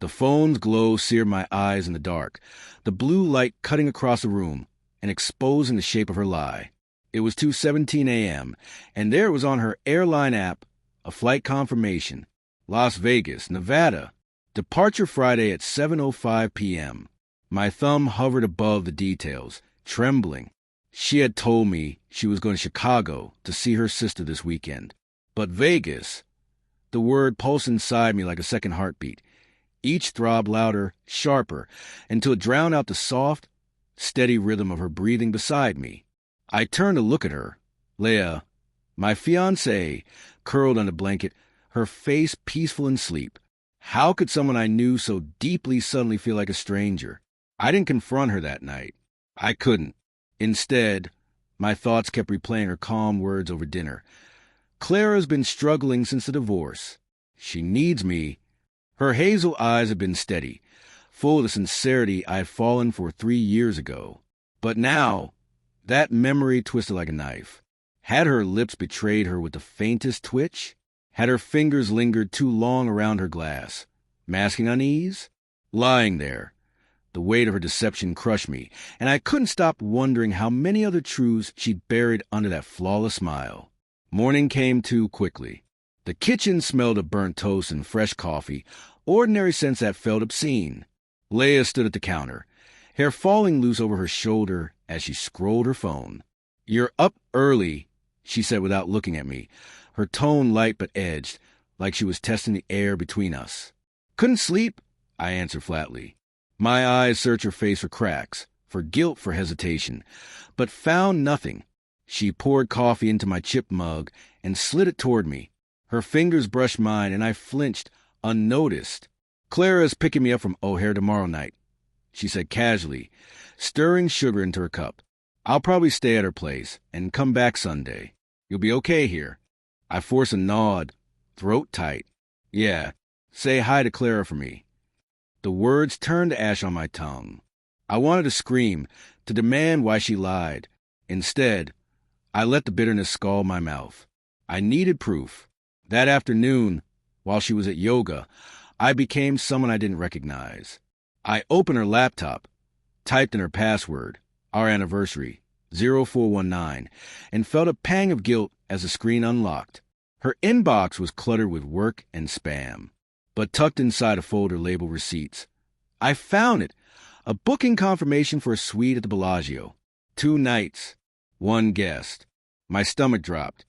The phone's glow seared my eyes in the dark, the blue light cutting across the room and exposing the shape of her lie. It was 2:17 a.m., and there it was on her airline app, a flight confirmation. Las Vegas, Nevada. Departure Friday at 7:05 p.m. My thumb hovered above the details, trembling. She had told me she was going to Chicago to see her sister this weekend. But Vegas, the word pulsed inside me like a second heartbeat. Each throbbed louder, sharper, until it drowned out the soft, steady rhythm of her breathing beside me. I turned to look at her. Leah, my fiancée, curled on the blanket, her face peaceful in sleep. How could someone I knew so deeply suddenly feel like a stranger? I didn't confront her that night. I couldn't. Instead, my thoughts kept replaying her calm words over dinner. Clara's been struggling since the divorce. She needs me. Her hazel eyes had been steady, full of the sincerity I had fallen for 3 years ago. But now, that memory twisted like a knife. Had her lips betrayed her with the faintest twitch? Had her fingers lingered too long around her glass, masking unease? Lying there, the weight of her deception crushed me, and I couldn't stop wondering how many other truths she'd buried under that flawless smile. Morning came too quickly. The kitchen smelled of burnt toast and fresh coffee, ordinary scents that felt obscene. Leah stood at the counter, hair falling loose over her shoulder as she scrolled her phone. "You're up early," she said without looking at me, her tone light but edged, like she was testing the air between us. "Couldn't sleep," I answered flatly. My eyes searched her face for cracks, for guilt, for hesitation, but found nothing. She poured coffee into my chipped mug and slid it toward me. Her fingers brushed mine, and I flinched, unnoticed. "Clara's picking me up from O'Hare tomorrow night," she said casually, stirring sugar into her cup. "I'll probably stay at her place and come back Sunday. You'll be okay here." I forced a nod, throat tight. "Yeah, say hi to Clara for me." The words turned to ash on my tongue. I wanted to scream, to demand why she lied. Instead, I let the bitterness scald my mouth. I needed proof. That afternoon, while she was at yoga, I became someone I didn't recognize. I opened her laptop, typed in her password, our anniversary, 0419, and felt a pang of guilt as the screen unlocked. Her inbox was cluttered with work and spam, but tucked inside a folder labeled receipts. I found it, a booking confirmation for a suite at the Bellagio. 2 nights, 1 guest. My stomach dropped.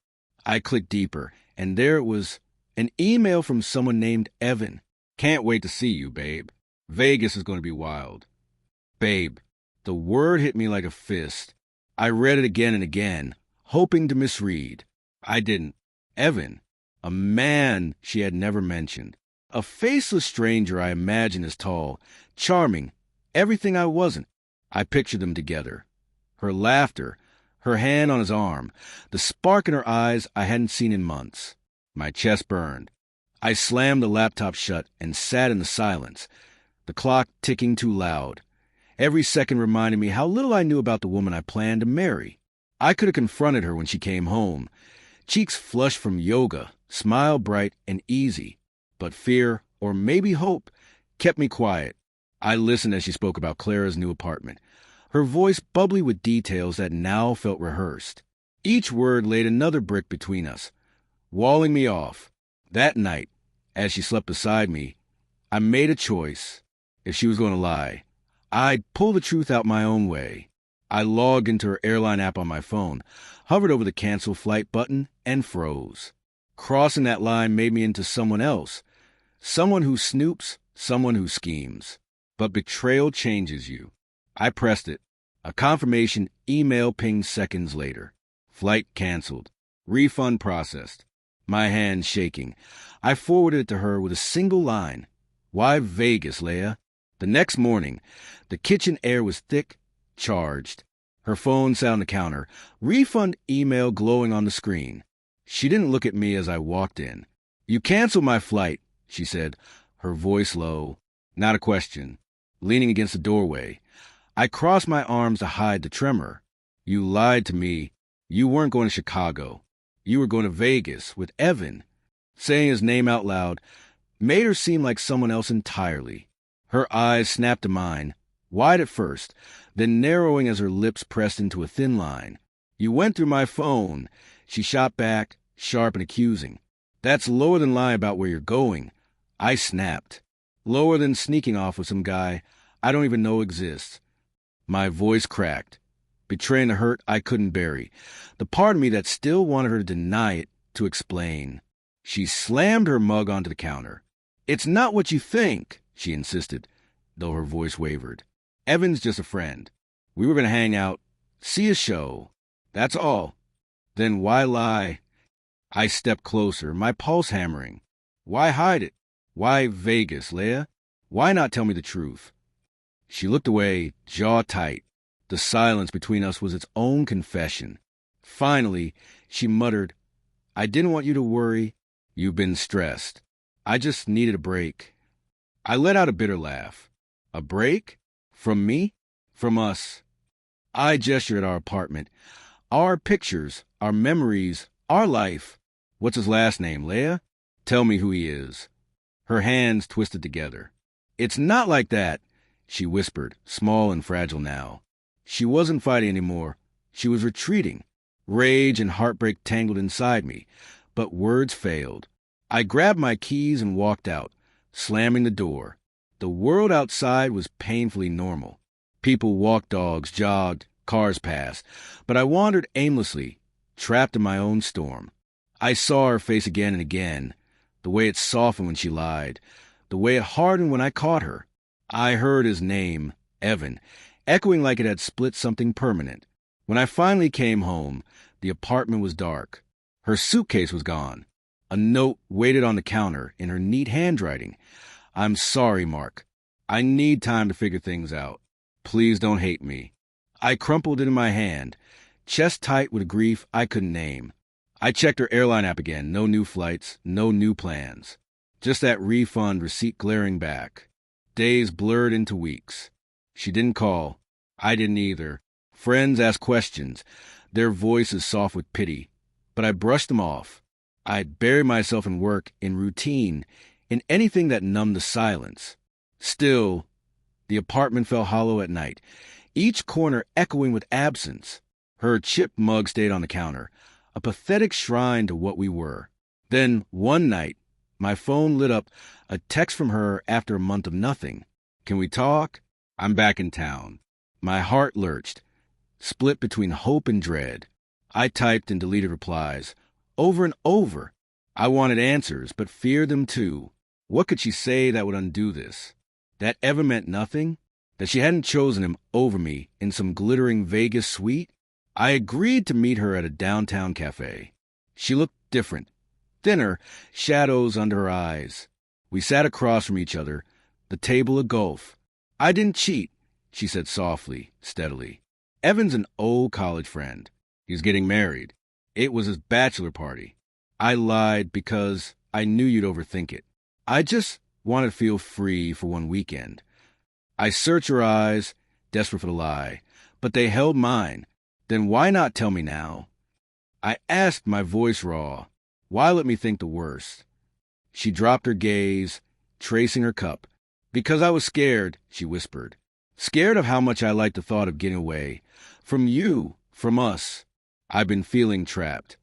I clicked deeper, and there it was, an email from someone named Evan. "Can't wait to see you, babe. Vegas is going to be wild." Babe. The word hit me like a fist. I read it again and again, hoping to misread. I didn't. Evan, a man she had never mentioned. A faceless stranger I imagined as tall, charming, everything I wasn't. I pictured them together. Her laughter, her hand on his arm, the spark in her eyes I hadn't seen in months. My chest burned. I slammed the laptop shut and sat in the silence, the clock ticking too loud. Every second reminded me how little I knew about the woman I planned to marry. I could have confronted her when she came home, cheeks flushed from yoga, smile bright and easy. But fear, or maybe hope, kept me quiet. I listened as she spoke about Clara's new apartment, her voice bubbly with details that now felt rehearsed. Each word laid another brick between us, walling me off. That night, as she slept beside me, I made a choice. If she was going to lie, I'd pull the truth out my own way. I logged into her airline app on my phone, hovered over the cancel flight button, and froze. Crossing that line made me into someone else, someone who snoops, someone who schemes. But betrayal changes you. I pressed it. A confirmation email pinged seconds later. Flight canceled. Refund processed. My hands shaking, I forwarded it to her with a single line. "Why Vegas, Leah?" The next morning, the kitchen air was thick, charged. Her phone sat on the counter, refund email glowing on the screen. She didn't look at me as I walked in. "You canceled my flight," she said, her voice low. Not a question. Leaning against the doorway, I crossed my arms to hide the tremor. "You lied to me. You weren't going to Chicago. You were going to Vegas with Evan." Saying his name out loud made her seem like someone else entirely. Her eyes snapped to mine, wide at first, then narrowing as her lips pressed into a thin line. "You went through my phone," she shot back, sharp and accusing. "That's lower than lying about where you're going." I snapped. "Lower than sneaking off with some guy I don't even know exists." My voice cracked, betraying the hurt I couldn't bury, the part of me that still wanted her to deny it, to explain. She slammed her mug onto the counter. "It's not what you think," she insisted, though her voice wavered. "Evan's just a friend. We were going to hang out, see a show. That's all. Then why lie?" I stepped closer, my pulse hammering. "Why hide it? Why Vegas, Leia? Why not tell me the truth?" She looked away, jaw tight. The silence between us was its own confession. Finally, she muttered, "I didn't want you to worry. You've been stressed. I just needed a break." I let out a bitter laugh. "A break? From me? From us?" I gestured at our apartment. "Our pictures, our memories, our life. What's his last name, Leia? Tell me who he is." Her hands twisted together. "It's not like that," she whispered, small and fragile now. She wasn't fighting anymore. She was retreating. Rage and heartbreak tangled inside me, but words failed. I grabbed my keys and walked out, slamming the door. The world outside was painfully normal. People walked dogs, jogged, cars passed, but I wandered aimlessly, trapped in my own storm. I saw her face again and again, the way it softened when she lied, the way it hardened when I caught her. I heard his name, Evan, echoing like it had split something permanent. When I finally came home, the apartment was dark. Her suitcase was gone. A note waited on the counter in her neat handwriting. "I'm sorry, Mark. I need time to figure things out. Please don't hate me." I crumpled it in my hand, chest tight with grief I couldn't name. I checked her airline app again. No new flights, no new plans. Just that refund receipt glaring back. Days blurred into weeks. She didn't call. I didn't either. Friends asked questions, their voices soft with pity, but I brushed them off. I'd bury myself in work, in routine, in anything that numbed the silence. Still, the apartment felt hollow at night, each corner echoing with absence. Her chipped mug stayed on the counter, a pathetic shrine to what we were. Then, one night, my phone lit up, a text from her after a month of nothing. "Can we talk? I'm back in town." My heart lurched, split between hope and dread. I typed and deleted replies, over and over. I wanted answers, but feared them too. What could she say that would undo this? That Evan meant nothing? That she hadn't chosen him over me in some glittering Vegas suite? I agreed to meet her at a downtown cafe. She looked different, thinner, shadows under her eyes. We sat across from each other, the table a gulf. "I didn't cheat," she said softly, steadily. "Evan's an old college friend. He's getting married. It was his bachelor party. I lied because I knew you'd overthink it. I just wanted to feel free for one weekend." I searched her eyes, desperate for the lie, but they held mine. "Then why not tell me now?" I asked, my voice raw. Why let me think the worst? She dropped her gaze, tracing her cup. "Because I was scared," she whispered. "Scared of how much I liked the thought of getting away. From you, from us. I've been feeling trapped."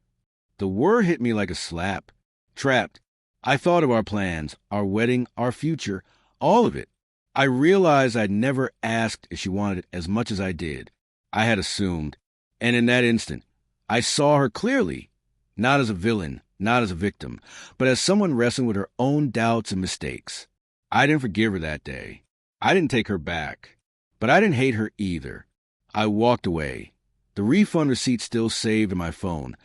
The word hit me like a slap. Trapped. I thought of our plans, our wedding, our future, all of it. I realized I'd never asked if she wanted it as much as I did. I had assumed. And in that instant, I saw her clearly. Not as a villain, not as a victim, but as someone wrestling with her own doubts and mistakes. I didn't forgive her that day. I didn't take her back. But I didn't hate her either. I walked away. The refund receipt still saved in my phone.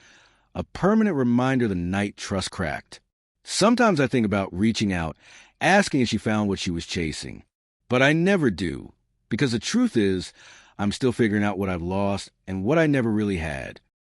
A permanent reminder the night trust cracked. Sometimes I think about reaching out, asking if she found what she was chasing. But I never do, because the truth is, I'm still figuring out what I've lost and what I never really had.